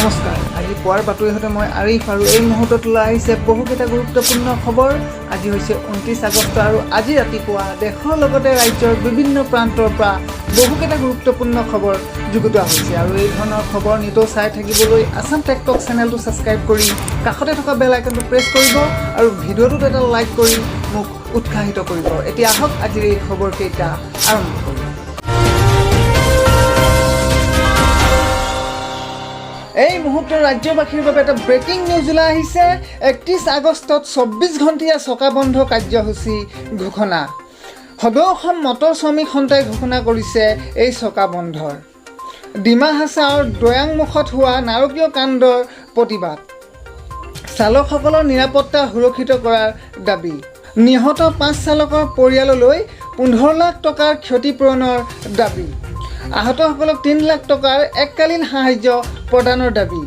নমস্কাৰ আজি পুৱাৰ বাতৰিহঁতে মই আৰিফ আৰু এই মুহূৰ্তত ওলাই আহিছে বহুকেইটা গুৰুত্বপূৰ্ণ খবৰ। আজি হৈছে 29 আগষ্ট আৰু আজি ৰাতিপুৱা দেশৰ লগতে ৰাজ্যৰ বিভিন্ন প্ৰান্তৰ পৰা বহুকেইটা গুৰুত্বপূৰ্ণ খবৰ যুগুতোৱা হৈছে আৰু এই ধৰণৰ খবৰ নিতৌ চাই থাকিবলৈ আছাম টেক টক চেনেলটো ছাবস্ক্ৰাইব কৰি কাষতে থকা বেল আইকনটো প্ৰেছ কৰিব আৰু ভিডিঅ'টোত এটা লাইক কৰি মোক উৎসাহিত কৰিব। এতিয়া আহক আজিৰ এই খবৰকেইটা আৰম্ভ কৰোঁ। এই মুহূৰ্তৰ ৰাজ্যবাসীৰ বাবে এটা ব্ৰেকিং নিউজ ওলাই আহিছে। 31 আগষ্টত 24 ঘণ্টীয়া চকা বন্ধ কাৰ্যসূচী ঘোষণা। সদৌ অসম মটৰ শ্ৰমিক সন্থাই ঘোষণা কৰিছে এই চকা বন্ধৰ। ডিমা হাছাওৰ দৈয়াংমুখত হোৱা নাৰকীয় কাণ্ডৰ প্ৰতিবাদ। চালকসকলৰ নিৰাপত্তা সুৰক্ষিত কৰাৰ দাবী। নিহত 5 চালকৰ পৰিয়াললৈ 15 লাখ টকাৰ ক্ষতিপূৰণৰ দাবী। আহতসকলক 3 লাখ টকাৰ এককালীন সাহায্য প্ৰদানৰ দাবী।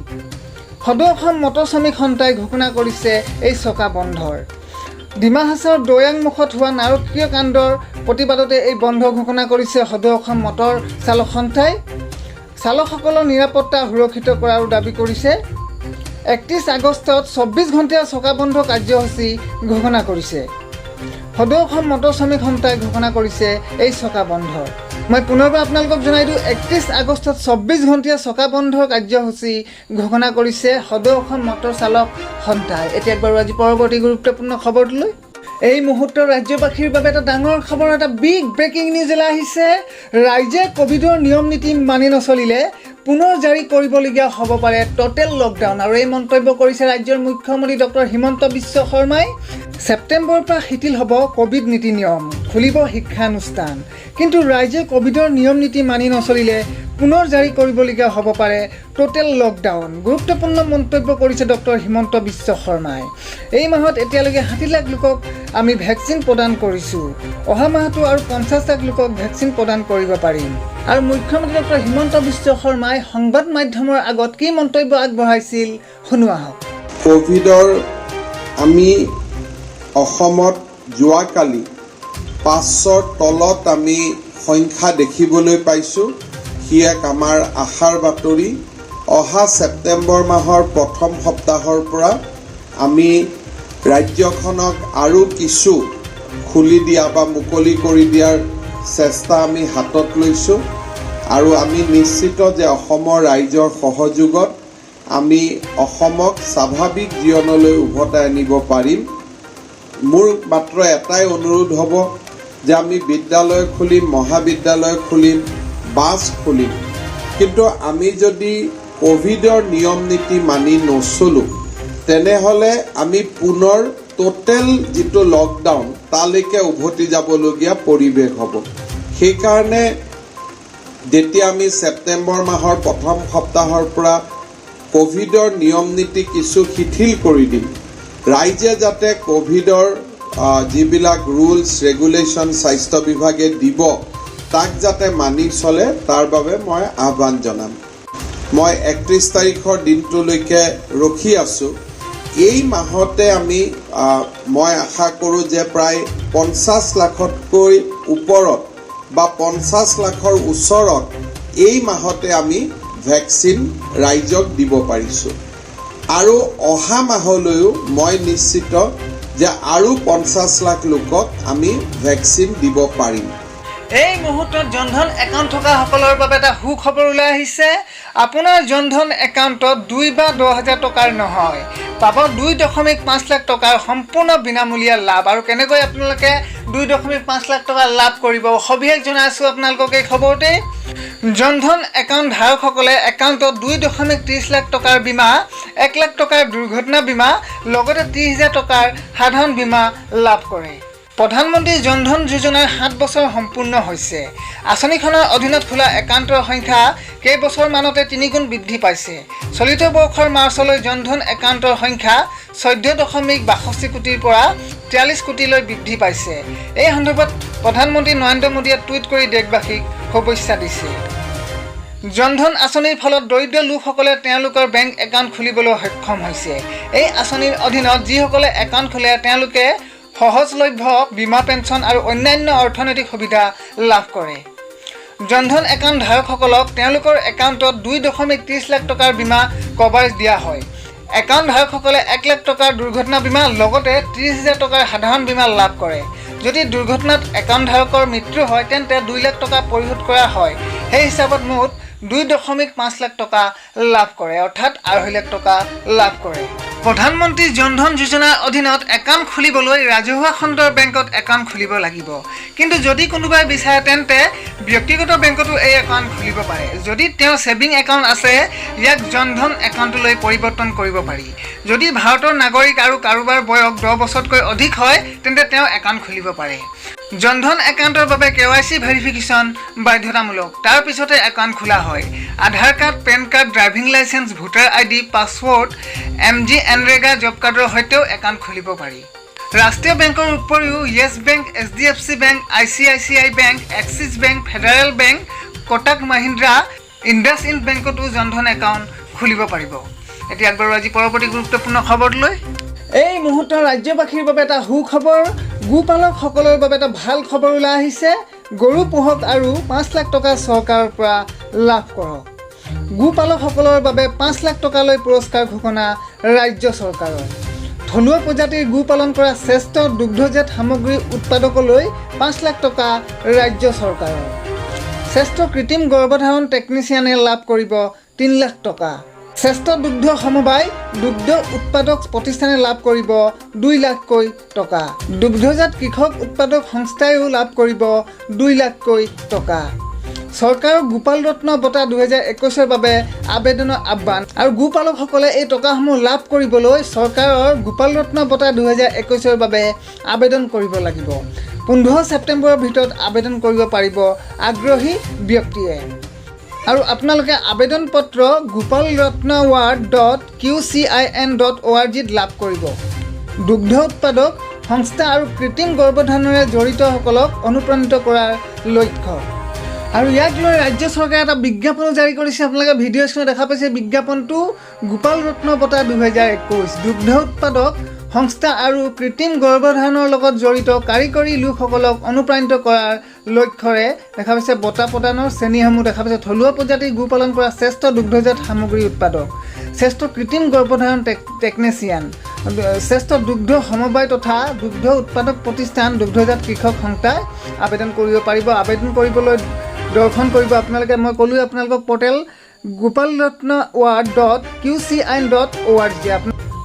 সদৌ অসম মটৰ শ্ৰমিক সন্থাই ঘোষণা কৰিছে এই চকা বন্ধৰ। ডিমা হাছাওৰ দৈয়াংমুখত হোৱা নাৰকীয় কাণ্ডৰ প্ৰতিবাদতে এই বন্ধ ঘোষণা কৰিছে সদৌ অসম মটৰ চালক সন্থাই। চালকসকলৰ নিৰাপত্তা সুৰক্ষিত কৰাৰো দাবী কৰিছে। 31 আগষ্টত 24 ঘণ্টীয়া চকা বন্ধ কাৰ্যসূচী ঘোষণা কৰিছে। সদৌ অসম মটৰ শ্ৰমিক সন্থাই ঘোষণা কৰিছে এই চকা বন্ধৰ। মই পুনৰবাৰ আপোনালোকক জনাই দিওঁ 31 আগষ্টত 24 ঘণ্টীয়া চকা বন্ধৰ কাৰ্যসূচী ঘোষণা কৰিছে সদৌ অসম মটৰ চালক সন্থাই। এতিয়া বাৰু আজি পৰৱৰ্তী গুৰুত্বপূৰ্ণ খবৰটোলৈ। এই মুহূৰ্তৰ ৰাজ্যবাসীৰ বাবে এটা ডাঙৰ খবৰ, এটা বিগ ব্ৰেকিং নিউজ ওলাই আহিছে। ৰাইজে ক'ভিডৰ নিয়ম নীতি মানি নচলিলে পুনৰ জাৰি কৰিবলগীয়া হ'ব পাৰে টোটেল লকডাউন। আৰু এই মন্তব্য কৰিছে ৰাজ্যৰ মুখ্যমন্ত্ৰী ডক্টৰ হিমন্ত বিশ্ব শৰ্মাই। ছেপ্টেম্বৰৰ পৰা শিথিল হ'ব ক'ভিড নীতি নিয়ম, খুলিব শিক্ষানুষ্ঠান। কিন্তু ৰাইজে ক'ভিডৰ নিয়ম নীতি মানি নচলিলে পুনৰ জাৰি কৰিবলগীয়া হ'ব পাৰে টোটেল লকডাউন। গুৰুত্বপূৰ্ণ মন্তব্য কৰিছে ডক্টৰ হিমন্ত বিশ্ব শৰ্মাই। এই মাহত এতিয়ালৈকে 60 লাখ লোকক আমি ভেকচিন প্ৰদান কৰিছোঁ। অহা মাহতো আৰু 50 লাখ লোকক ভেকচিন প্ৰদান কৰিব পাৰিম। আৰু মুখ্যমন্ত্ৰী ডক্টৰ হিমন্ত বিশ্ব শৰ্মাই সংবাদ মাধ্যমৰ আগত কি মন্তব্য আগবঢ়াইছিল শুনো আহক। ক'ভিডৰ আমি অসমত যোৱাকালি 500ৰ তলত আমি সংখ্যা দেখিবলৈ পাইছোঁ। সি এক আমাৰ আশাৰ বাতৰি। অহা ছেপ্টেম্বৰ মাহৰ প্ৰথম সপ্তাহৰ পৰা আমি ৰাজ্যখনক আৰু কিছু খুলি দিয়া বা মুকলি কৰি দিয়াৰ চেষ্টা আমি হাতত লৈছোঁ আৰু আমি নিশ্চিত যে অসমৰ ৰাইজৰ সহযোগত আমি অসমক স্বাভাৱিক জীৱনলৈ উভতাই আনিব পাৰিম। মোৰ মাত্ৰ এটাই অনুৰোধ হ'ব যে আমি বিদ্যালয় খুলিম, মহাবিদ্যালয় খুলিম, বাছ খুলিম, কিন্তু আমি যদি ক'ভিডৰ নিয়ম নীতি মানি নচলোঁ তেনেহ'লে আমি পুনৰ টোটেল যিটো লকডাউন তালৈকে উভতি যাবলগীয়া পৰিৱেশ হ'ব। সেইকাৰণে যেতিয়া আমি ছেপ্টেম্বৰ মাহৰ প্ৰথম সপ্তাহৰ পৰা ক'ভিডৰ নিয়ম নীতি কিছু শিথিল কৰি দিম, ৰাইজে যাতে ক'ভিডৰ যিবিলাক ৰুলছ ৰেগুলেশ্যন স্বাস্থ্য বিভাগে দিব তাক যাতে মানি চলে তাৰ বাবে মই আহ্বান জনাম। মই 31 তাৰিখৰ দিনটোলৈকে ৰখি আছোঁ। এই মাহতে মই আশা কৰোঁ যে প্ৰায় 50 লাখতকৈ ওপৰত বা 50 লাখৰ ওচৰত এই মাহতে আমি ভেকচিন ৰাইজক দিব পাৰিছোঁ। আৰু অহা মাহলৈও মই নিশ্চিত যে আৰু 50 লাখ লোকক আমি ভেকচিন দিব পাৰিম। এই মুহূৰ্তত জনধন একাউণ্ট থকাসকলৰ বাবে এটা সুখবৰ ওলাই আহিছে। আপোনাৰ জনধন একাউণ্টত 2 বা 10 হাজাৰ টকাৰ নহয়, পাব 2.5 লাখ টকাৰ সম্পূৰ্ণ বিনামূলীয়া লাভ। আৰু কেনেকৈ আপোনালোকে 2.5 লাখ টকা লাভ কৰিব সবিশেষ জনাইছোঁ আপোনালোকক এই খবৰতে। জনধন একাউণ্ট ধাৰকসকলে একাউণ্টত 2.30 লাখ টকাৰ বীমা, 1 লাখ টকাৰ দুৰ্ঘটনা বীমা, লগতে 30 হাজাৰ টকাৰ সাধাৰণ বীমা লাভ কৰে। প্ৰধানমন্ত্ৰী জনধন যোজনাৰ 7 বছৰ সম্পূৰ্ণ হৈছে। আঁচনিখনৰ অধীনত খোলা একাউণ্টৰ সংখ্যা কেইবছৰমানতে 3 গুণ বৃদ্ধি পাইছে। চলিত বৰ্ষৰ মাৰ্চলৈ জনধন একাউণ্টৰ সংখ্যা 14.62 কোটিৰ পৰা 43 কোটিলৈ বৃদ্ধি পাইছে। এই সন্দৰ্ভত প্ৰধানমন্ত্ৰী নৰেন্দ্ৰ মোদীয়ে টুইট কৰি দেশবাসীক শুভেচ্ছা দিছে। জনধন আঁচনিৰ ফলত দৰিদ্ৰ লোকসকলে তেওঁলোকৰ বেংক একাউণ্ট খুলিবলৈ সক্ষম হৈছে। এই আঁচনিৰ অধীনত যিসকলে একাউণ্ট খোলে তেওঁলোকে সহজলভ্য বীমা পেঞ্চন আৰু অন্যান্য অৰ্থনৈতিক সুবিধা লাভ কৰে। জনধন একাউণ্ট ধাৰকসকলক তেওঁলোকৰ একাউণ্টত 2.30 লাখ টকাৰ বীমা কভাৰেজ দিয়া হয়। একাউণ্ট ধাৰকসকলে 1 লাখ টকাৰ দুৰ্ঘটনা বীমা লগতে 30,000 টকাৰ সাধাৰণ বীমা লাভ কৰে। যদি দুৰ্ঘটনাত একাউণ্ট ধাৰকৰ মৃত্যু হয় তেন্তে 2 লাখ টকা পৰিশোধ কৰা হয়। সেই হিচাপত মুঠ 2.5 লাখ টকা লাভ কৰে, অৰ্থাৎ 2.5 লাখ টকা লাভ কৰে। প্ৰধানমন্ত্ৰী জনধন যোজনাৰ অধীনত একাউণ্ট খুলিবলৈ ৰাজহুৱা খণ্ডৰ বেংকত একাউণ্ট খুলিব লাগিব। কিন্তু যদি কোনোবাই বিচাৰে তেন্তে ব্যক্তিগত বেংকতো এই একাউণ্ট খুলিব পাৰে। যদি তেওঁৰ ছেভিং একাউণ্ট আছে ইয়াক জনধন একাউণ্টলৈ পৰিৱৰ্তন কৰিব পাৰি। যদি ভাৰতৰ নাগৰিক আৰু কাৰোবাৰ বয়স 10 বছৰতকৈ অধিক হয় তেন্তে তেওঁ একাউণ্ট খুলিব পাৰে। জনধন একাউণ্টৰ বাবে KYC ভেৰিফিকেশ্যন বাধ্যতামূলক। তাৰ পিছতে একাউণ্ট খোলা হয়। Aadhaar card, PAN card, driving licence, voter ID, passport, MG NREGA job কাৰ্ডৰ সৈতেও একাউণ্ট খুলিব পাৰি। ৰাষ্ট্ৰীয় বেংকৰ উপৰিও Yes Bank, HDFC Bank, ICICI Bank, Axis Bank, Federal Bank, Kotak Mahindra, IndusInd বেংকতো জনধন একাউণ্ট খুলিব পাৰিব। এতিয়া আগবাঢ়ো আজি পৰৱৰ্তী গুৰুত্বপূৰ্ণ খবৰলৈ। এই মুহূৰ্তৰ ৰাজ্যবাসীৰ বাবে এটা সুখবৰ, গোপালকসকলৰ বাবে এটা ভাল খবৰ ওলাই আহিছে। গৰু পোহক আৰু 5 লাখ টকা চৰকাৰৰ পৰা লাভ কৰক। গোপালকসকলৰ বাবে 5 লাখ টকালৈ পুৰস্কাৰ ঘোষণা ৰাজ্য চৰকাৰৰ। থলুৱা প্ৰজাতিৰ গো পালন কৰা শ্ৰেষ্ঠ দুগ্ধজাত সামগ্ৰী উৎপাদকলৈ 5 লাখ টকা ৰাজ্য চৰকাৰৰ। শ্ৰেষ্ঠ কৃত্ৰিম গৰ্ভধাৰণ টেকনিচিয়ানে লাভ কৰিব 3 লাখ টকা। শ্ৰেষ্ঠ দুগ্ধ সমবায় দুগ্ধ উৎপাদক প্ৰতিষ্ঠানে লাভ কৰিব 2 লাখকৈ টকা। দুগ্ধজাত কৃষক উৎপাদক সংস্থাইও লাভ কৰিব 2 লাখকৈ টকা। চৰকাৰৰ গোপাল ৰত্ন বঁটা 2021 বাবে আবেদনৰ আহ্বান। আৰু গোপালকসকলে এই টকাসমূহ লাভ কৰিবলৈ চৰকাৰৰ গোপাল ৰত্ন বঁটা 2021 বাবে আবেদন কৰিব লাগিব। 15 ছেপ্টেম্বৰৰ ভিতৰত আবেদন কৰিব পাৰিব আগ্ৰহী ব্যক্তিয়ে। আৰু আপোনালোকে আবেদন পত্ৰ gopalratnaward.qcin.org লাভ কৰিব। দুগ্ধ উৎপাদক সংস্থা আৰু কৃত্ৰিম গৰ্ভধাৰণেৰে জড়িতসকলক অনুপ্ৰাণিত কৰাৰ লক্ষ্য। আৰু ইয়াক লৈ ৰাজ্য চৰকাৰে এটা বিজ্ঞাপনো জাৰি কৰিছে। আপোনালোকে ভিডিঅ' স্ক্ৰীনত দেখা পাইছে বিজ্ঞাপনটো। গোপাল ৰত্ন বঁটা 2021 দুগ্ধ উৎপাদক সংস্থা আৰু কৃত্ৰিম গৰ্ভধাৰণৰ লগত জড়িত কাৰিকৰী লোকসকলক অনুপ্ৰাণিত কৰাৰ লক্ষ্যৰে দেখা পাইছে বঁটা প্ৰদানৰ শ্ৰেণীসমূহ দেখা পাইছে। থলুৱা প্ৰজাতিৰ গো পালন কৰা শ্ৰেষ্ঠ দুগ্ধজাত সামগ্ৰী উৎপাদক, শ্ৰেষ্ঠ কৃত্ৰিম গৰ্ভধাৰণ টেকনিচিয়ান, শ্ৰেষ্ঠ দুগ্ধ সমবায় তথা দুগ্ধ উৎপাদক প্ৰতিষ্ঠান, দুগ্ধজাত কৃষক সংস্থাই আবেদন কৰিব পাৰিব। আবেদন কৰিবলৈ দৰ্শন কৰিব আপোনালোকে, মই ক'লোৱে আপোনালোকক পৰ্টেল gopalratnaward.qcin.org।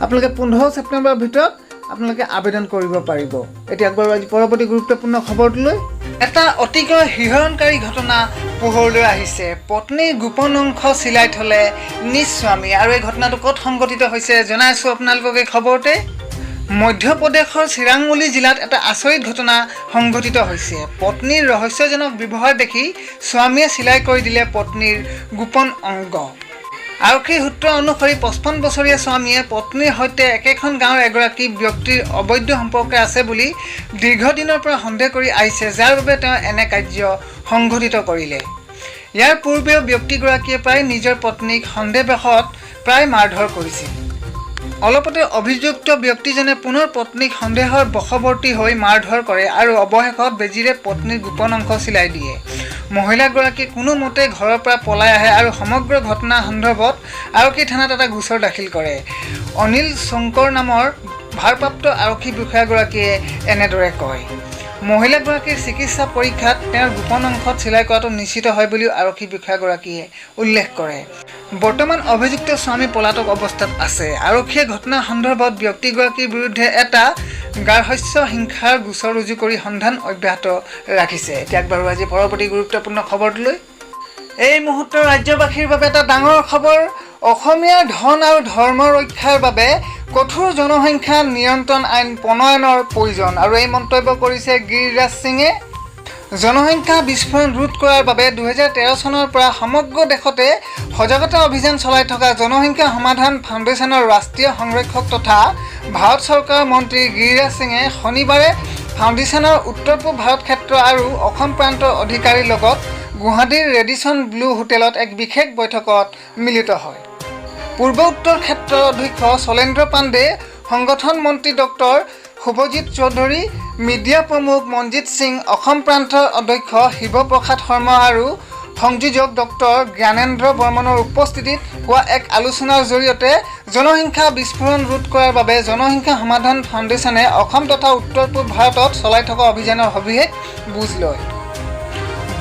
আপোনালোকে 15 ছেপ্টেম্বৰৰ ভিতৰত আপোনালোকে আবেদন কৰিব পাৰিব। এতিয়া আগবাঢ়ো আজি পৰৱৰ্তী গুৰুত্বপূৰ্ণ খবৰটোলৈ। এটা অতিকৈ শিহৰণকাৰী ঘটনা পোহৰলৈ আহিছে। পত্নীৰ গোপন অংশ চিলাই থলে নিজ স্বামী। আৰু এই ঘটনাটো ক'ত সংঘটিত হৈছে জনাইছোঁ আপোনালোকক এই খবৰতে। মধ্যপ্ৰদেশৰ চিৰাংমুলি জিলাত এটা আচৰিত ঘটনা সংঘটিত হৈছে। পত্নীৰ ৰহস্যজনক ব্যৱহাৰ দেখি স্বামীয়ে চিলাই কৰি দিলে পত্নীৰ গোপন অংগ। আৰক্ষী সূত্ৰ অনুসৰি 55 বছৰীয়া স্বামীয়ে পত্নীৰ সৈতে একেখন গাঁৱৰ এগৰাকী ব্যক্তিৰ অবৈধ সম্পৰ্ক আছে বুলি দীৰ্ঘদিনৰ পৰা সন্দেহ কৰি আহিছে, যাৰ বাবে তেওঁ এনে কাৰ্য সংঘটিত কৰিলে। ইয়াৰ পূৰ্বেও ব্যক্তিগৰাকীয়ে প্ৰায় নিজৰ পত্নীক সন্দেহবশত প্ৰায় মাৰধৰ কৰিছিল। অলপতে অভিযুক্ত ব্যক্তিজনে পুনৰ পত্নীক সন্দেহৰ বশৱৰ্তী হৈ মাৰধৰ কৰে আৰু অৱশেষত বেজীৰে পত্নীৰ গোপন অংশ চিলাই দিয়ে। মহিলাগৰাকী কোনোমতে ঘৰৰ পৰা পলাই আহে আৰু সমগ্ৰ ঘটনা সন্দৰ্ভত আৰক্ষী থানাত এটা গোচৰ দাখিল কৰে। অনিল শংকৰ নামৰ ভাৰপ্ৰাপ্ত আৰক্ষী বিষয়াগৰাকীয়ে এনেদৰে কয়। মহিলাগৰাকীৰ চিকিৎসা পৰীক্ষাত তেওঁৰ গোপন অংশত চিলাই কৰাটো নিশ্চিত হয় বুলিও আৰক্ষী বিষয়াগৰাকীয়ে উল্লেখ কৰে। বৰ্তমান অভিযুক্ত স্বামী পলাতক অৱস্থাত আছে। আৰক্ষীয়ে ঘটনা সন্দৰ্ভত ব্যক্তিগৰাকীৰ বিৰুদ্ধে এটা গাৰ্হস্থ্য হিংসাৰ গোচৰ ৰুজু কৰি সন্ধান অব্যাহত ৰাখিছে। এতিয়া আগবাঢ়ো আজি পৰৱৰ্তী গুৰুত্বপূৰ্ণ খবৰটোলৈ। এই মুহূৰ্তৰ ৰাজ্যবাসীৰ বাবে এটা ডাঙৰ খবৰ। অসমীয়াৰ ধন আৰু ধৰ্ম ৰক্ষাৰ বাবে কঠোৰ জনসংখ্যা নিয়ন্ত্ৰণ আইন প্ৰণয়নৰ প্ৰয়োজন। আৰু এই মন্তব্য কৰিছে গিৰিৰাজ সিঙে। জনসংখ্যা বিস্ফোৰণ ৰোধ কৰাৰ বাবে 2013 চনৰ পৰা সমগ্ৰ দেশতে সজাগতা অভিযান চলাই থকা জনসংখ্যা সমাধান ফাউণ্ডেশ্যনৰ ৰাষ্ট্ৰীয় সংৰক্ষক তথা ভাৰত চৰকাৰৰ মন্ত্ৰী গিৰিৰাজ সিঙে শনিবাৰে ফাউণ্ডেশ্যনৰ উত্তৰ পূব ভাৰত ক্ষেত্ৰ আৰু অসম প্ৰান্তৰ অধিকাৰীৰ লগত গুৱাহাটীৰ ৰেডিছন ব্লু হোটেলত এক বিশেষ বৈঠকত মিলিত হয়। পূৰ্ব উত্তৰ ক্ষেত্ৰৰ অধ্যক্ষ শৈলেন্দ্ৰ পাণ্ডে, সংগঠন মন্ত্ৰী ডক্টৰ শুভজিৎ চৌধুৰী, মিডিয়া প্ৰমুখ মনজিৎ সিং, অসম প্ৰান্তৰ অধ্যক্ষ শিৱপ্ৰসাদ শৰ্মা আৰু সংযোজক ডক্টৰ জ্ঞানেন্দ্ৰ বৰ্মনৰ উপস্থিতিত হোৱা এক আলোচনাৰ জৰিয়তে জনসংখ্যা বিস্ফোৰণ ৰোধ কৰাৰ বাবে জনসংখ্যা সমাধান ফাউণ্ডেশ্যনে অসম তথা উত্তৰ পূব ভাৰতত চলাই থকা অভিযানৰ সবিশেষ বুজ লয়।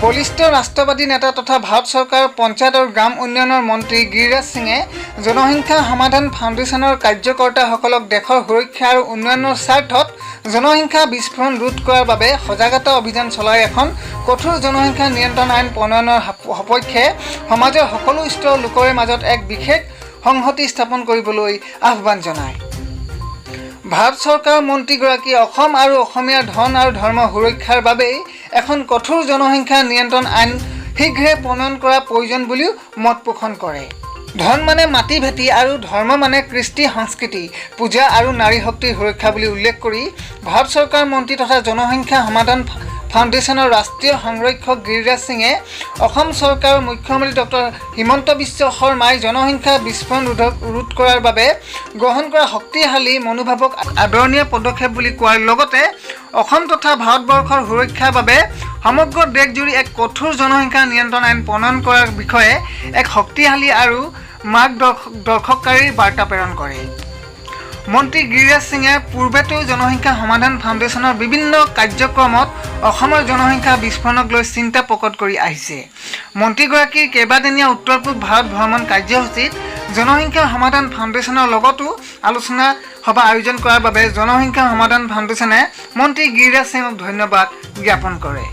বলিষ্ঠ ৰাষ্ট্ৰবাদী নেতা তথা ভাৰত চৰকাৰৰ পঞ্চায়ত আৰু গ্ৰাম উন্নয়নৰ মন্ত্ৰী গিৰিৰাজ সিঙে জনসংখ্যা সমাধান ফাউণ্ডেশ্যনৰ কাৰ্যকৰ্তাসকলক দেশৰ সুৰক্ষা আৰু উন্নয়নৰ স্বাৰ্থত জনসংখ্যা বিস্ফোৰণ ৰোধ কৰাৰ বাবে সজাগতা অভিযান চলাই এখন কঠোৰ জনসংখ্যা নিয়ন্ত্ৰণ আইন প্ৰণয়নৰ সপক্ষে সমাজৰ সকলো স্তৰৰ লোকৰে মাজত এক বিশেষ সংহতি স্থাপন কৰিবলৈ আহ্বান জনায়। ভাৰত চৰকাৰৰ মন্ত্ৰীগৰাকীয়ে অসম আৰু অসমীয়াৰ ধন আৰু ধৰ্ম সুৰক্ষাৰ বাবেই এখন কঠোৰ জনসংখ্যা নিয়ন্ত্ৰণ আইন শীঘ্ৰে প্ৰণয়ন কৰা প্ৰয়োজন বুলিও মত পোষণ কৰে। ধন মানে মাটি ভেটি আৰু ধৰ্ম মানে কৃষ্টি সংস্কৃতি, পূজা আৰু নাৰী শক্তিৰ সুৰক্ষা বুলি উল্লেখ কৰি ভাৰত চৰকাৰৰ মন্ত্ৰী তথা জনসংখ্যা সমাধান ফাউণ্ডেশ্যনৰ ৰাষ্ট্ৰীয় সংৰক্ষক গিৰিৰাজ সিঙে অসম চৰকাৰৰ মুখ্যমন্ত্ৰী ডক্টৰ হিমন্ত বিশ্ব শৰ্মাই জনসংখ্যা বিস্ফোৰণ ৰোধ কৰাৰ বাবে গ্ৰহণ কৰা শক্তিশালী মনোভাৱক আদৰণীয় পদক্ষেপ বুলি কোৱাৰ লগতে অসম তথা ভাৰতবৰ্ষৰ সুৰক্ষাৰ বাবে সমগ্ৰ দেশজুৰি এক কঠোৰ জনসংখ্যা নিয়ন্ত্ৰণ আইন প্ৰণয়ন কৰাৰ বিষয়ে এক শক্তিশালী আৰু মাৰ্গদৰ্শককাৰীৰ বাৰ্তা প্ৰেৰণ কৰে। মন্ত্ৰী গিৰিৰাজ সিঙে পূৰ্বেতো জনসংখ্যা সমাধান ফাউণ্ডেশ্যনৰ বিভিন্ন কাৰ্যক্ৰমত অসমৰ জনসংখ্যা বিস্ফোৰণক লৈ চিন্তা প্ৰকট কৰি আহিছে। মন্ত্ৰীগৰাকীৰ কেইবাদিনীয়া উত্তৰ পূব ভাৰত ভ্ৰমণ কাৰ্যসূচীত জনসংখ্যা সমাধান ফাউণ্ডেশ্যনৰ লগতো আলোচনা সভা আয়োজন কৰাৰ বাবে জনসংখ্যা সমাধান ফাউণ্ডেশ্যনে মন্ত্ৰী গিৰিৰাজ সিঙক ধন্যবাদ জ্ঞাপন কৰে।